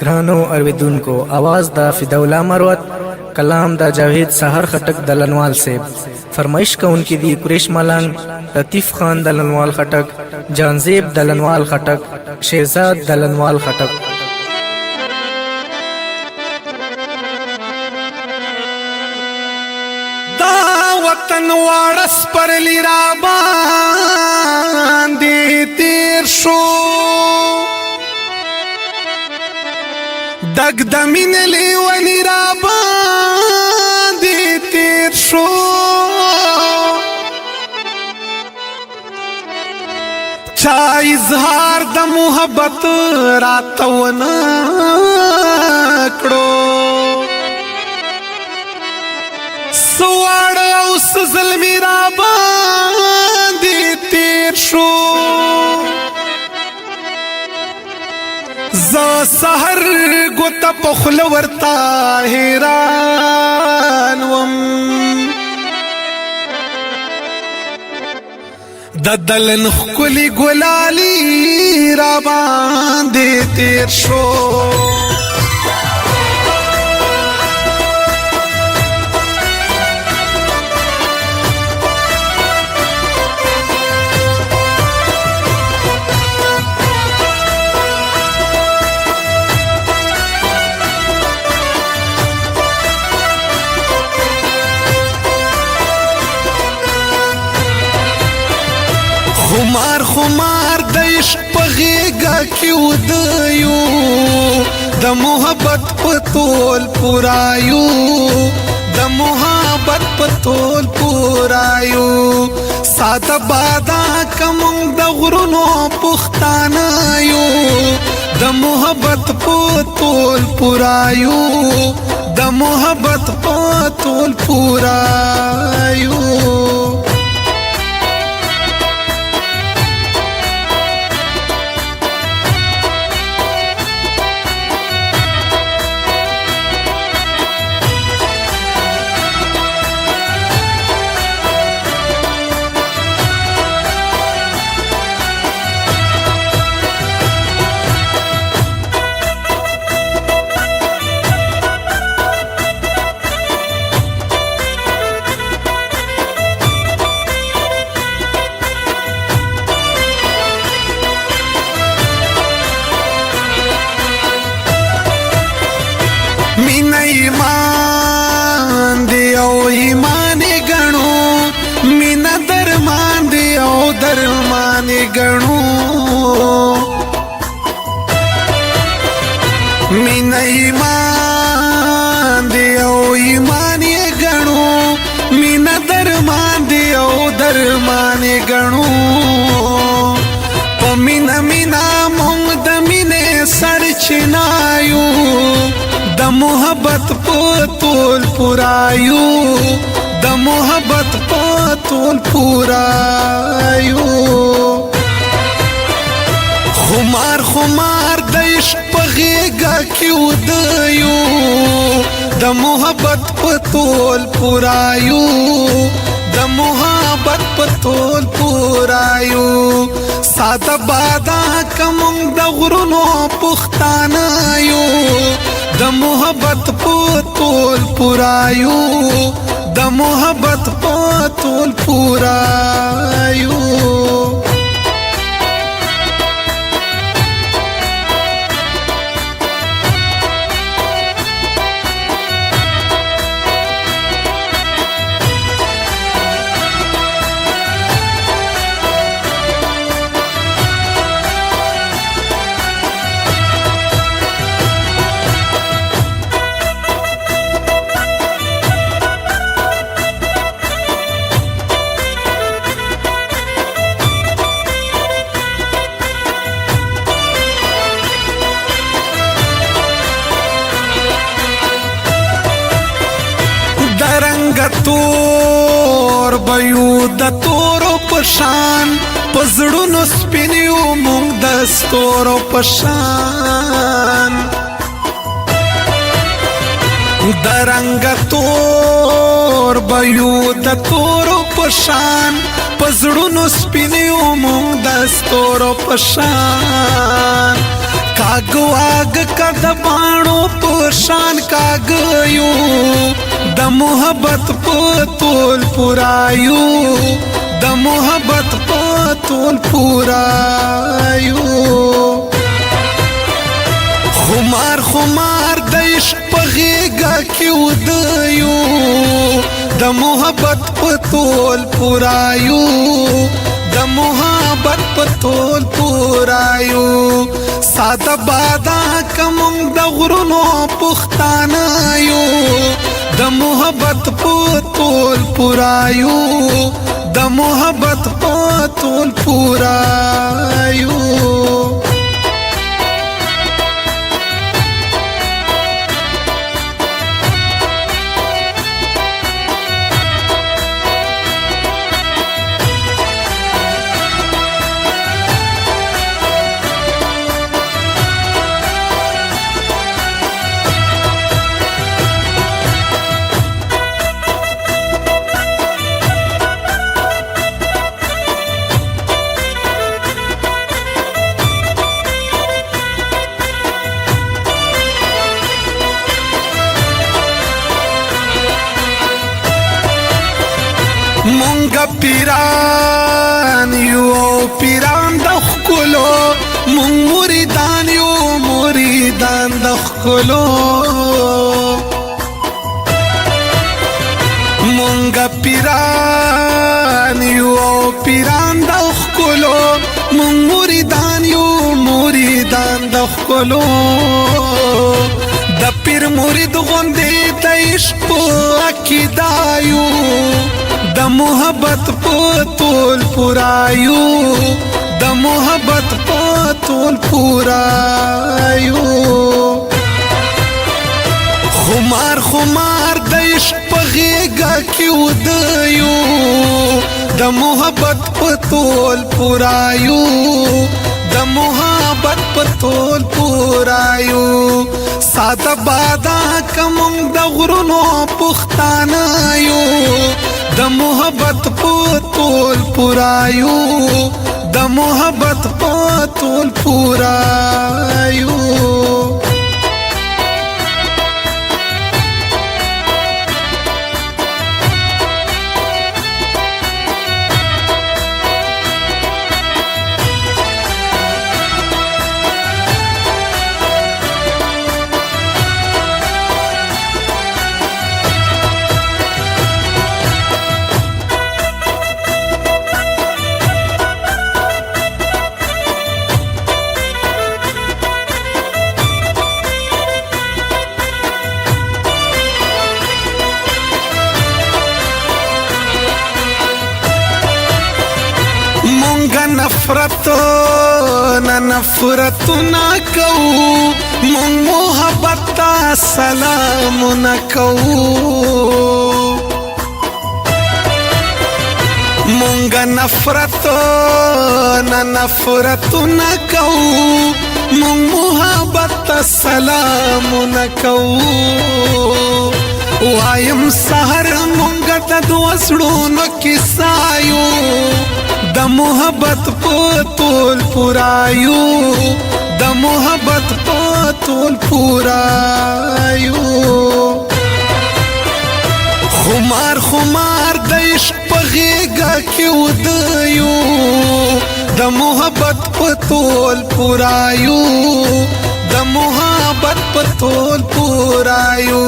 ګرانو اوریدونکو आवाज د فداولا مروت کلام د جاوید سحر خټک دلنوال صاحب فرمایش کوونکی دی قریش ملنګ لطیف خان دلنوال خټک جانزیب دلنوال خټک شهزاد دلنوال خټک دا وطن وارس پر لیرا باندې تیر شو دگ دمین لیونی را باندې تیر شو چا اظهار د محبت راتو نکړو سوار اوس ظلمی را باندې تیر شو ز سحر ګوت په خله ورتا حیران وم د دلن خلی ګلالی را باندې تیر شو خمار خمار د عشق په غېږه کې ودیو د محبت په تول پورایو د محبت په تول پورایو ساده بادا کوم د غرونو پښتانه یو د محبت په تول پورایو د محبت په تول پورایو مین ایمان دی او ایمان گنو مین درمان دی او درمان گنو مین ایمان دی او ایمان گنو مین درمان دی او درمان گنو پمینا مینا مونږ د مینې سرچینایو د محبت په تول پورایو د محبت په تول پورایو خمار خمار د عشق په غېږه کې ودیو د محبت په تول پورایو د محبت په تول پورایو ساده بادا کوم د غرونو پښتانه یو د محبت په تول پورایو د محبت په تول پورایو تور بيو د تورو پشان پزړونو سپینیو مونږ د ستورو پشان درنګ تور بيو د تورو پشان پزړونو سپینیو مونږ د ستورو پشان कागवाग कद बाणो पोशान कागयो द मोहब्बत पोतोल पुरायु द मोहब्बत पोतोल पुरायु खुमार खुमार द इश्क पगेगा क्यों दयो द मोहब्बत पोतोल पुरायु द मोहब्बत पोतोल पुरायु सादा बादा कमम द غرونو پختانایو د محبت پتول پورایو د محبت پتول پورایو مونږه پیران یو پیران د خلو مونږ مریدان یو مریدان د خلو مونږه پیران یو پیران د خلو مونږ مریدان یو مریدان د خلو د پیر مرید غوندې د عشق عقیدایو د محبت پتول پورایو د محبت پتول پورایو خمار خمار د عشق پغیگا کیو دیو د محبت پتول پورایو د محبت پتول پورایو ساده بادا کمم د غرونو پختانایو د محبت پتول پورایو د محبت پتول پورایو مونږه نفرت نه نفرت نه کوو مونږ محبت ته سلام نه کوو مونږه نفرت نه نفرت نه کوو مونږ محبت ته سلام نه کوو وایم سحر مونږه ته د وسړو کیسایو د محبت پتول پورایو د محبت پتول پورایو خمار خمار د عشق پغیگا کیو دیو د محبت پتول پورایو د محبت پتول پورایو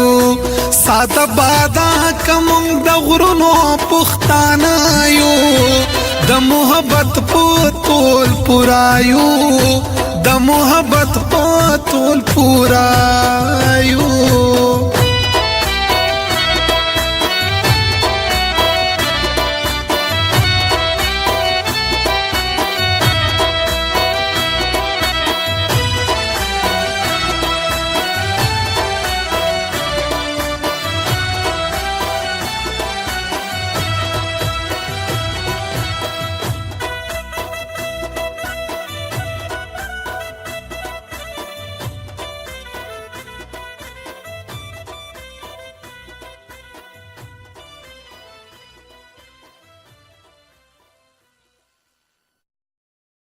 ساده بادا کمم د غرونو پختانایو د محبت پتول پورایو د محبت پتول پورایو